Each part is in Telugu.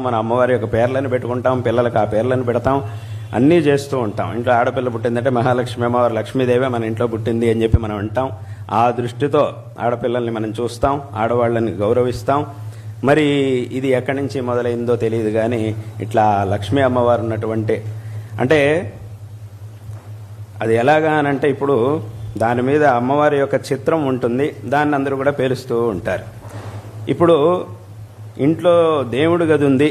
మన అమ్మవారి యొక్క పేర్లను పెట్టుకుంటాం, పిల్లలకు ఆ పేర్లను పెడతాం, అన్నీ చేస్తూ ఉంటాం. ఇంట్లో ఆడపిల్ల పుట్టిందంటే మహాలక్ష్మి అమ్మవారు లక్ష్మీదేవే మన ఇంట్లో పుట్టింది అని చెప్పి మనం అంటాం. ఆ దృష్టితో ఆడపిల్లల్ని మనం చూస్తాం, ఆడవాళ్ళని గౌరవిస్తాం. మరి ఇది ఎక్కడి నుంచి మొదలైందో తెలియదు కానీ ఇట్లా లక్ష్మీ అమ్మవారు ఉన్నటువంటి అంటే అది ఎలాగా అనంటే ఇప్పుడు దాని మీద అమ్మవారి యొక్క చిత్రం ఉంటుంది, దాన్ని అందరూ కూడా పేలుస్తూ ఉంటారు. ఇప్పుడు ఇంట్లో దేవుడి గది ఉంది,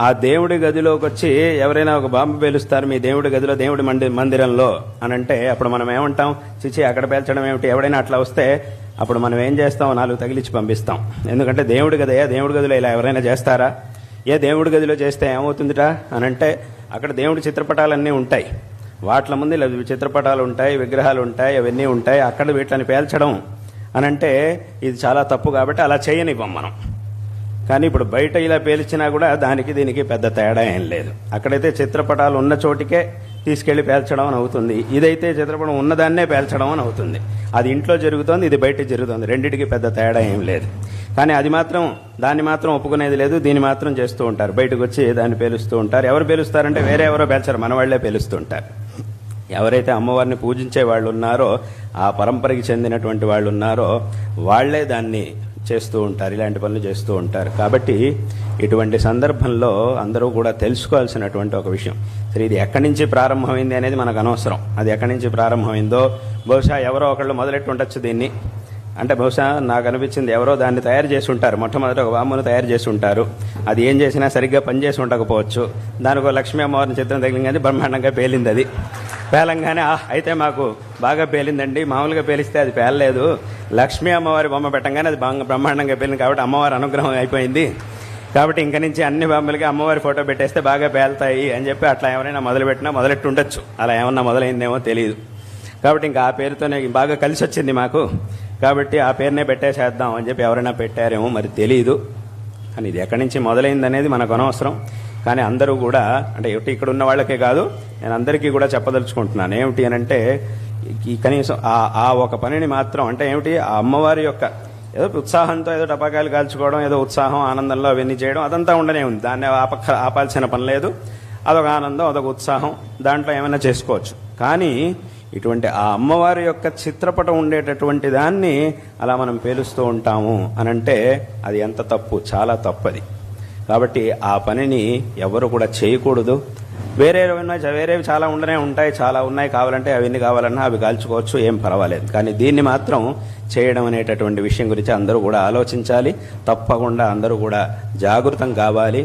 ఆ దేవుడి గదిలోకి వచ్చి ఎవరైనా ఒక బాంబు పేలుస్తారు మీ దేవుడి గదిలో, దేవుడి మందిరంలో అని అంటే అప్పుడు మనం ఏమంటాం, చిచి అక్కడ పేల్చడం ఏమిటి, ఎవడైనా అట్లా వస్తే అప్పుడు మనం ఏం చేస్తాం, 4 తగిలిచ్చి పంపిస్తాం. ఎందుకంటే దేవుడి గదయా, దేవుడి గదిలో ఇలా ఎవరైనా చేస్తారా, ఏ దేవుడి గదిలో చేస్తే ఏమవుతుందిరా అని అంటే అక్కడ దేవుడి చిత్రపటాలన్నీ ఉంటాయి, వాట్ల ముందు చిత్రపటాలు ఉంటాయి, విగ్రహాలు ఉంటాయి, అవన్నీ ఉంటాయి. అక్కడ వీటిని పేల్చడం అని అంటే ఇది చాలా తప్పు, కాబట్టి అలా చేయనివ్వం మనం. కానీ ఇప్పుడు బయట ఇలా పేల్చినా కూడా దానికి దీనికి పెద్ద తేడా ఏం లేదు. అక్కడైతే చిత్రపటాలు ఉన్న చోటికే తీసుకెళ్లి పేల్చడం అని అవుతుంది, ఇదైతే చిత్రపటం ఉన్నదాన్నే పేల్చడం అని అవుతుంది. అది ఇంట్లో జరుగుతోంది, ఇది బయట జరుగుతుంది, రెండింటికి పెద్ద తేడా ఏం లేదు. కానీ అది మాత్రం దాన్ని మాత్రం ఒప్పుకునేది లేదు, దీన్ని మాత్రం చేస్తూ ఉంటారు. బయటకు వచ్చి దాన్ని పేలుస్తూ ఉంటారు. ఎవరు పేలుస్తారంటే వేరే ఎవరో పేల్చారు, మన వాళ్లే పేలుస్తూ ఉంటారు. ఎవరైతే అమ్మవారిని పూజించే వాళ్ళు ఉన్నారో, ఆ పరంపరకి చెందినటువంటి వాళ్ళు ఉన్నారో వాళ్లే దాన్ని చేస్తూ ఉంటారు, ఇలాంటి పనులు చేస్తూ ఉంటారు. కాబట్టి ఇటువంటి సందర్భంలో అందరూ కూడా తెలుసుకోవాల్సినటువంటి ఒక విషయం, సరే ఇది ఎక్కడి నుంచి ప్రారంభమైంది అనేది మనకు అనవసరం. అది ఎక్కడి నుంచి ప్రారంభమైందో బహుశా ఎవరో ఒకళ్ళు మొదలెట్టి ఉండొచ్చు దీన్ని. అంటే బహుశా నాకు అనిపించింది ఎవరో దాన్ని తయారు చేసి ఉంటారు, మొట్టమొదటి ఒక బాంబును తయారు చేసి ఉంటారు. అది ఏం చేసినా సరిగ్గా పనిచేసి ఉండకపోవచ్చు. దానికి ఒక లక్ష్మీ అమ్మవారిని చిత్రం తగిలిందని బ్రహ్మాండంగా పేలింది. అది పేలంగానే అయితే మాకు బాగా పేలిందండి, మామూలుగా పేలిస్తే అది పేలలేదు, లక్ష్మీ అమ్మవారి బొమ్మ పెట్టంగానే అది బాగా బ్రహ్మాండంగా పేలింది, కాబట్టి అమ్మవారి అనుగ్రహం అయిపోయింది, కాబట్టి ఇంక నుంచి అన్ని బొమ్మలకి అమ్మవారి ఫోటో పెట్టేస్తే బాగా పేలుతాయి అని చెప్పి అట్లా ఎవరైనా మొదలుపెట్టినా మొదలెట్టు ఉండొచ్చు. అలా ఏమన్నా మొదలైందేమో తెలియదు. కాబట్టి ఇంకా ఆ పేరుతోనే బాగా కలిసి వచ్చింది మాకు, కాబట్టి ఆ పేరునే పెట్టేసేద్దాం అని చెప్పి ఎవరైనా పెట్టారేమో మరి తెలియదు. కానీ ఇది ఎక్కడి నుంచి మొదలైంది అనేది మనకు అనవసరం. కానీ అందరూ కూడా అంటే ఇక్కడ ఉన్న వాళ్ళకే కాదు, నేను అందరికీ కూడా చెప్పదలుచుకుంటున్నాను. ఏమిటి అని అంటే కనీసం ఆ ఒక పనిని మాత్రం అంటే ఏమిటి, ఆ అమ్మవారి యొక్క ఏదో ఉత్సాహంతో ఏదో టపాకాయలు కాల్చుకోవడం, ఏదో ఉత్సాహం ఆనందంలో అవన్నీ చేయడం అదంతా ఉండనే ఉంది, దాన్ని ఆపాల్సిన పని లేదు. అదొక ఆనందం, అదొక ఉత్సాహం, దాంట్లో ఏమైనా చేసుకోవచ్చు. కానీ ఇటువంటి ఆ అమ్మవారి యొక్క చిత్రపటం ఉండేటటువంటి దాన్ని అలా మనం పేలుస్తూ ఉంటాము అనంటే అది ఎంత తప్పు, చాలా తప్పది. కాబట్టి ఆ పనిని ఎవరు కూడా చేయకూడదు. వేరేవి చాలా ఉండనే ఉంటాయి, చాలా ఉన్నాయి, కావాలంటే అవన్నీ కావాలన్నా అవి కాల్చుకోవచ్చు, ఏం పర్వాలేదు. కానీ దీన్ని మాత్రం చేయడం అనేటటువంటి విషయం గురించి అందరూ కూడా ఆలోచించాలి. తప్పకుండా అందరూ కూడా జాగృతం కావాలి.